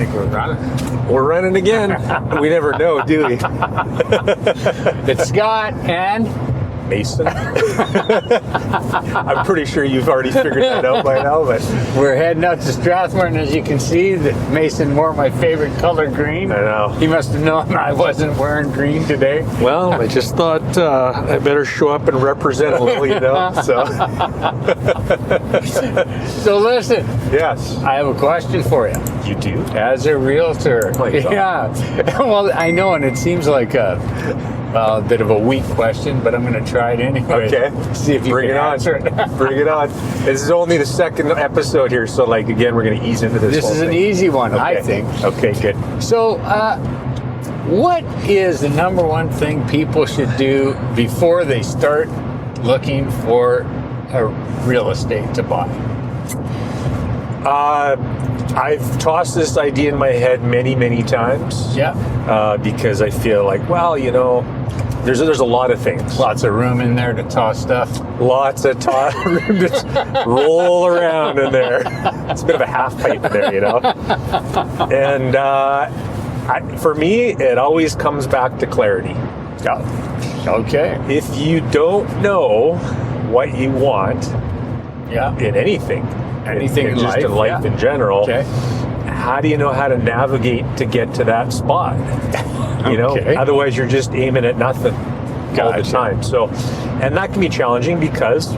think we're running. We're running again. We never know, do we? It's Scott and Mason. I'm pretty sure you've already figured that out by now, but we're heading out to Strathmore. As you can see, that Mason wore my favorite color, green. I know. He must have known I wasn't wearing green today. Well, I just thought I better show up and represent a little, you know. So, So listen, yes, I have a question for you. you do. As a realtor, my God. yeah. Well, I know, and it seems like a bit of a weak question, but I'm going to try it anyway. Okay. See if you Bring can it on. answer it. Bring it on. This is only the second episode here, so like again, we're going to ease into this. This whole is an thing. easy one, Okay. I think. Okay, good. So, what is the number one thing people should do before they start looking for a real estate to buy? I've tossed this idea in my head many, many times. Yeah. Because I feel like, well, you know, there's a lot of things. Lots of room in there to toss stuff. Lots of room to roll around in there. It's a bit of a half pipe in there, you know. And for me, it always comes back to clarity. Yeah. Okay. If you don't know what you want Yeah. in anything in life, just in life yeah. in general, Okay. how do you know how to navigate to get to that spot? You know, Okay. otherwise you're just aiming at nothing all the Gotcha. time. So, and that can be challenging because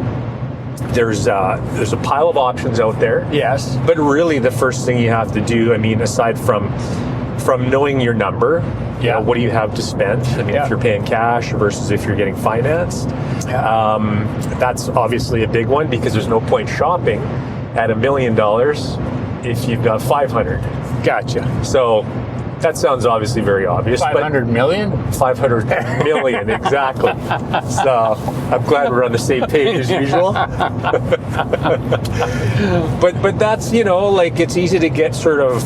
there's a pile of options out there. Yes. But really, the first thing you have to do, I mean, aside from knowing your number, you Yeah. know, what do you have to spend? I mean, Yeah. if you're paying cash versus if you're getting financed, Yeah. that's obviously a big one because there's no point shopping at $1 million if you've got 500. Gotcha. So that sounds obviously very obvious. 500 million? But 500 million, exactly. So I'm glad we're on the same page as usual. but that's, you know, like it's easy to get sort of,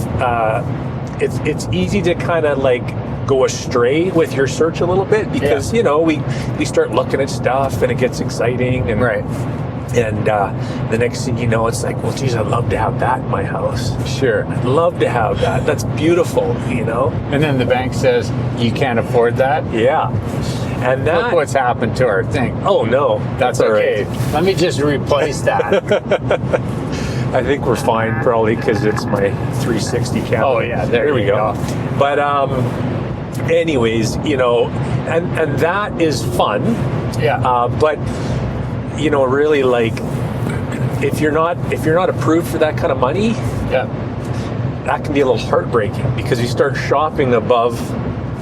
it's easy to kind of like go astray with your search a little bit because, you know, we start looking at stuff and it gets exciting and Right. And the next thing you know, it's like, well, geez, I'd love to have that in my house. Sure. I'd love to have that. That's beautiful, you know? And then the bank says, you can't afford that? Yeah. And that... Look what's happened to our thing. Oh, no. That's all okay. right. Let me just replace that. I think we're fine probably because it's my 360 camera. Oh, yeah. There we you go. But anyways, you know, and that is fun. Yeah. But... you know, really, like, if you're not approved for that kind of money, Yeah. that can be a little heartbreaking because you start shopping above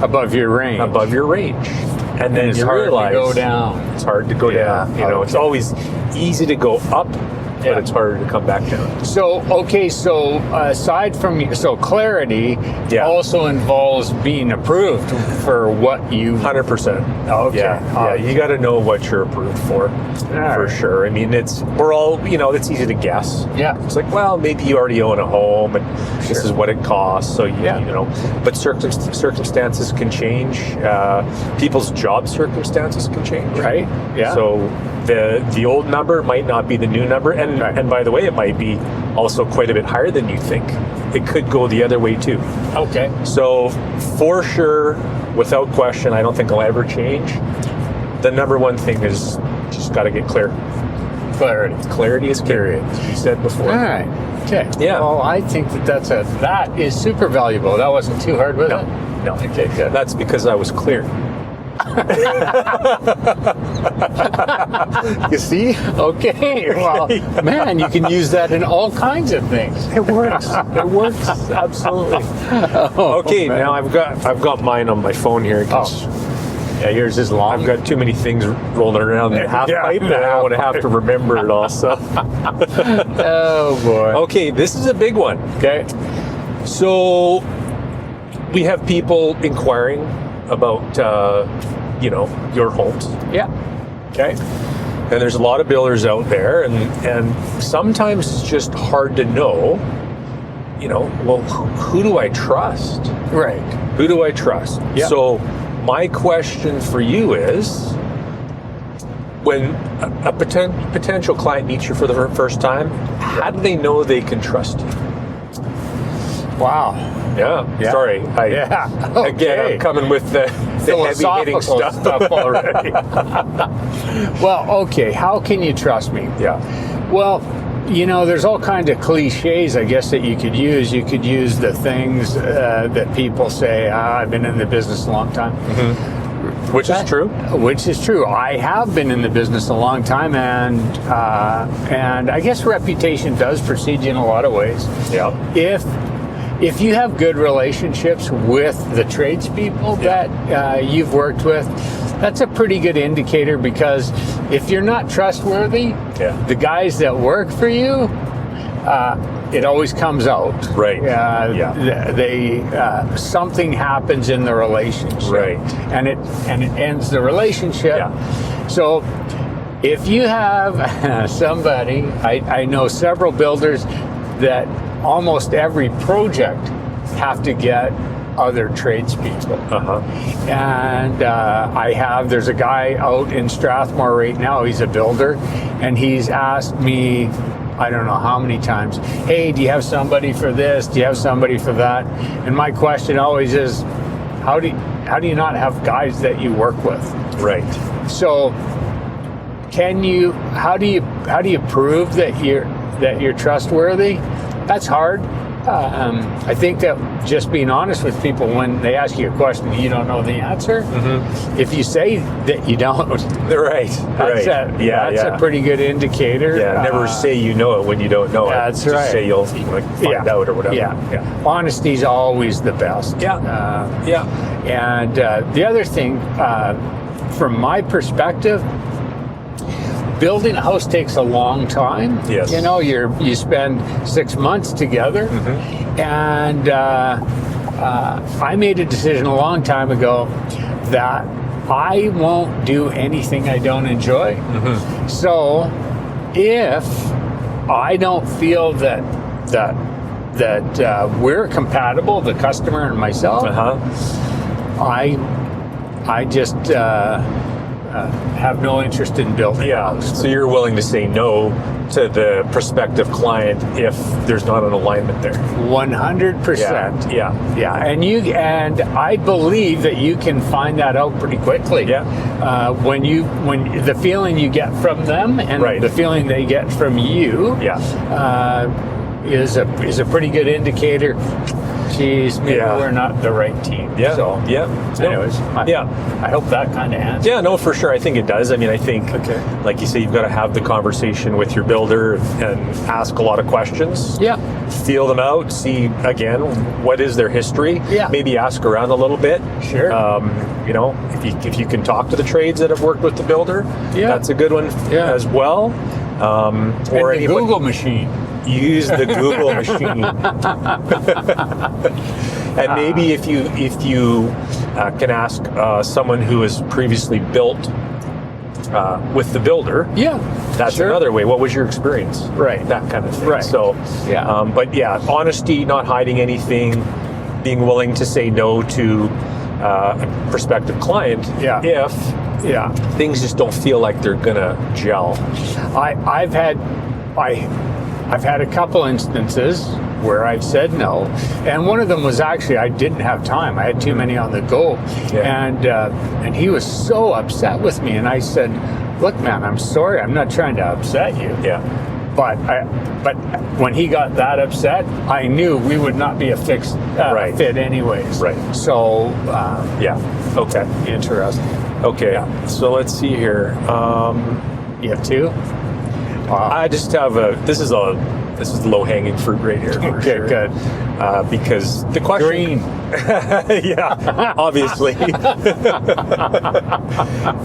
Above your range. and then it's you hard realize to go down. it's hard to go Yeah. down. You know, it's always easy to go up, Yeah. but it's harder to come back down. So, okay, so aside from, so clarity Yeah. also involves being approved for what you... 100%. Okay. Yeah, you got to know what you're approved for right. sure. I mean, we're all, you know, it's easy to guess. Yeah. It's like, well, maybe you already own a home and this is what it costs. So, you know, but circumstances can change. People's job circumstances can change. Right. Yeah. So the old number might not be the new number. And by the way, it might be also quite a bit higher than you think. It could go the other way too. Okay. So for sure, without question, I don't think I'll ever change. The number one thing is just got to get clear. Clarity. Clarity is period, as you said before. All right. Okay. Yeah. Well, I think that is super valuable. That wasn't too hard, was it? No. Okay, good. That's because I was clear. You see? Okay. Well, man, you can use that in all kinds of things. It works. It works. Absolutely. Okay, man. now I've got mine on my phone here. 'Cause Yeah, yours is long. I've got too many things rolling around in the half Yeah, pipe, and I don't want to have to remember it all. So, Oh, boy. okay, this is a big one. Okay. So, we have people inquiring about, you know, your homes. Yeah. Okay. And there's a lot of builders out there, and sometimes it's just hard to know, you know, well, who do I trust? Right. Who do I trust? Yeah. So my question for you is, when a potential client meets you for the first time, how do they know they can trust you? Wow. Yeah. Sorry. Yeah. Again, I'm coming with the heavy-hitting Philosophical stuff. already. Well, okay. How can you trust me? Yeah. Well, you know, there's all kinds of cliches, I guess, that you could use. You could use the things that people say, I've been in the business a long time. Which is true. Which is true. I have been in the business a long time, and I guess reputation does precede you in a lot of ways. Yeah. If you have good relationships with the tradespeople that you've worked with, that's a pretty good indicator, because if you're not trustworthy, the guys that work for you, it always comes out. Right. Something happens in the relationship. Right. And it ends the relationship. Yeah. So if you have somebody, I know several builders that almost every project have to get other tradespeople. And there's a guy out in Strathmore right now, he's a builder, and he's asked me, I don't know how many times, hey, do you have somebody for this? Do you have somebody for that? And my question always is, how do you not have guys that you work with? Right. So how do you prove that you're trustworthy? That's hard. I think that just being honest with people when they ask you a question you don't know the answer, if you say that you don't, that's a pretty good indicator. Yeah, never say you know it when you don't know it. That's Just right. say you'll find out or whatever. Yeah. Honesty's always the best. And the other thing, from my perspective, building a house takes a long time. Yes. You know, you spend 6 months together, and I made a decision a long time ago that I won't do anything I don't enjoy. So if I don't feel that we're compatible, the customer and myself, I just have no interest in building a house. So you're willing to say no to the prospective client if there's not an alignment there. 100%. Yeah. And I believe that you can find that out pretty quickly. When the feeling you get from them and the feeling they get from you is a pretty good indicator. Geez, maybe we're not the right team. So, anyways, I hope that kind of answers. Yeah, no, for sure. I think it does. I mean, I think, like you say, you've got to have the conversation with your builder and ask a lot of questions. Feel them out. See, again, what is their history. Maybe ask around a little bit. Sure. You know, if you can talk to the trades that have worked with the builder, that's a good one as well. Or a Google machine. Use the Google machine. And maybe if you can ask someone who has previously built with the builder, that's another way. What was your experience? That kind of thing. So, but honesty, not hiding anything, being willing to say no to a prospective client if things just don't feel like they're gonna gel. I've had a couple instances where I've said no, and one of them was actually I didn't have time. I had too many on the go, and he was so upset with me. And I said, "Look, man, I'm sorry. I'm not trying to upset you. But when he got that upset, I knew we would not be a fixed fit anyways. So okay, interesting. Okay, so let's see here. You have two. I just have this is low hanging fruit right here. For sure. Good. Because the question, green, obviously.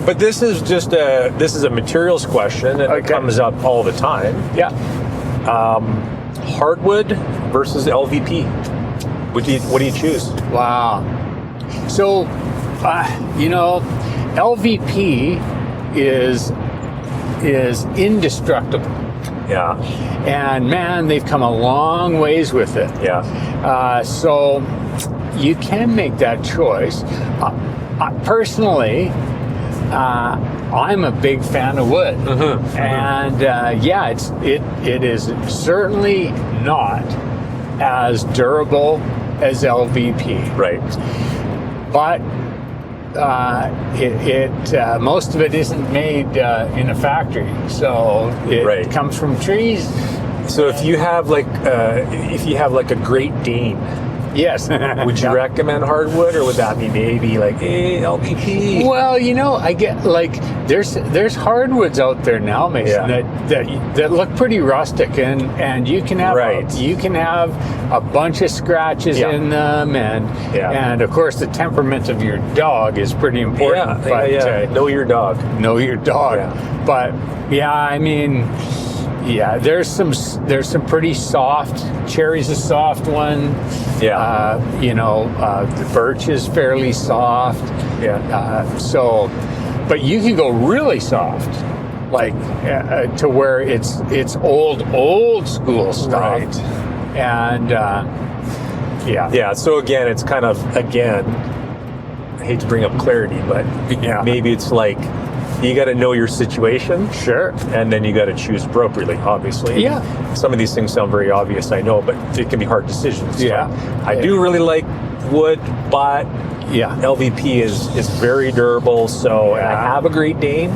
But this is a materials question, and it comes up all the time. Hardwood versus LVP. What do you choose? Wow. So, LVP is indestructible. And man, they've come a long ways with it. So you can make that choice. Personally, I'm a big fan of wood, and it is certainly not as durable as LVP. Right. But most of it isn't made in a factory, so it Right. comes from trees. So if you have like a Great Dane, Yes. would you recommend hardwood, or would that be maybe like LVP? Well, I get like there's hardwoods out there now, Mason, Yeah. that look pretty rustic, and you can have Right. you can have a bunch of scratches Yeah. in them, and of course the temperament of your dog is pretty important. Know your dog. Know your dog. Yeah. But yeah, I mean, yeah, there's some pretty soft. Cherry's a soft one. Yeah. The birch is fairly soft. Yeah. But you can go really soft, like to where it's old school stuff. Right. And Yeah. So again, it's kind of I hate to bring up clarity, but Yeah. maybe it's like you got to know your situation. Sure. And then you got to choose appropriately, obviously. Yeah. Some of these things sound very obvious, I know, but it can be hard decisions. Yeah. I do really like wood, but Yeah. LVP is very durable. So and I Yeah. have a Great Dane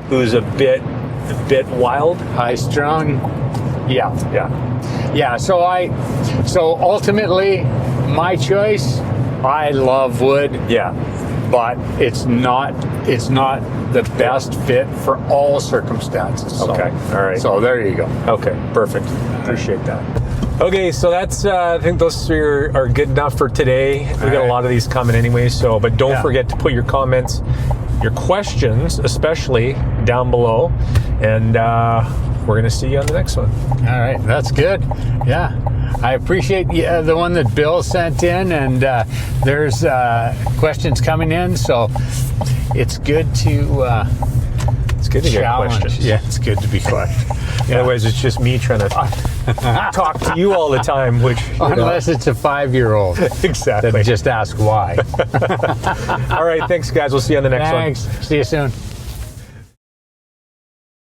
who's a bit wild. High strung. Yeah. Yeah. Yeah. So ultimately, my choice. I love wood. Yeah. But it's not the best fit for all circumstances. So, Okay. All right. So there you go. Okay. Perfect. Appreciate that. Okay, so that's I think those are good enough for today. We got a right. lot of these coming anyway, but don't Yeah. forget to put your comments, your questions especially, down below, and we're gonna see you on the next one. All right, that's good. Yeah, I appreciate the one that Bill sent in, and there's questions coming in, so it's good to It's good to get challenge. questions. Yeah, it's good to be questioned. Yeah. Otherwise, it's just me trying to talk to you all the time, which Unless it's a 5-year-old exactly. that just ask why. All right, thanks guys. We'll see you on the next one. Thanks. See you soon.